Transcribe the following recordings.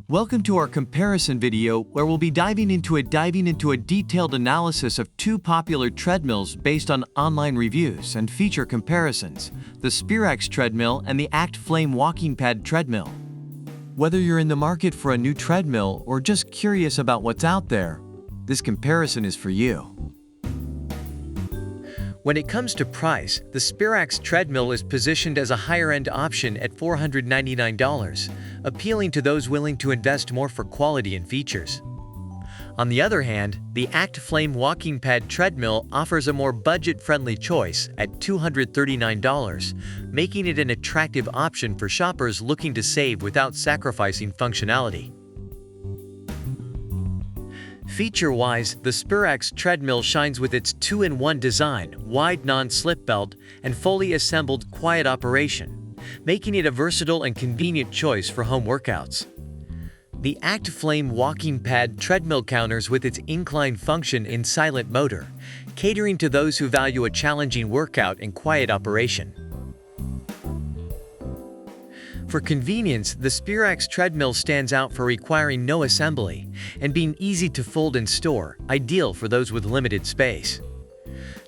Welcome to our comparison video where we'll be diving into a detailed analysis of two popular treadmills based on online reviews and feature comparisons, the Sperax treadmill and the ACTFLAME walking pad treadmill. Whether you're in the market for a new treadmill or just curious about what's out there, this comparison is for you. When it comes to price, the Sperax treadmill is positioned as a higher-end option at $499, appealing to those willing to invest more for quality and features. On the other hand, the ACTFLAME walking pad treadmill offers a more budget-friendly choice at $239, making it an attractive option for shoppers looking to save without sacrificing functionality. Feature-wise, the Sperax treadmill shines with its 2-in-1 design, wide non-slip belt, and fully assembled quiet operation, making it a versatile and convenient choice for home workouts. The ACTFLAME walking pad treadmill counters with its incline function and silent motor, catering to those who value a challenging workout and quiet operation. For convenience, the Sperax treadmill stands out for requiring no assembly and being easy to fold and store, ideal for those with limited space.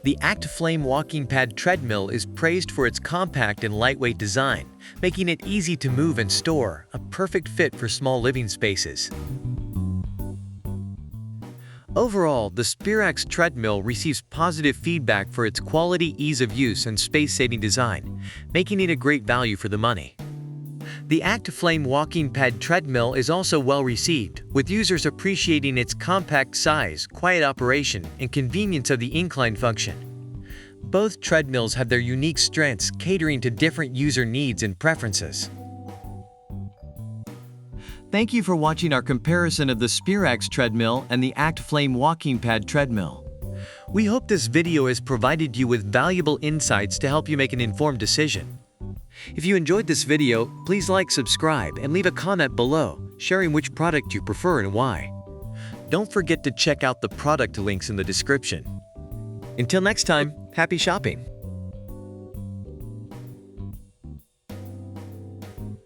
The ACTFLAME walking pad treadmill is praised for its compact and lightweight design, making it easy to move and store, a perfect fit for small living spaces. Overall, the Sperax treadmill receives positive feedback for its quality, ease of use, and space-saving design, making it a great value for the money. The ACTFLAME walking pad treadmill is also well received, with users appreciating its compact size, quiet operation, and convenience of the incline function. Both treadmills have their unique strengths, catering to different user needs and preferences. Thank you for watching our comparison of the Sperax treadmill and the ACTFLAME walking pad treadmill. We hope this video has provided you with valuable insights to help you make an informed decision. If you enjoyed this video, please like, subscribe, and leave a comment below, sharing which product you prefer and why. Don't forget to check out the product links in the description. Until next time, happy shopping!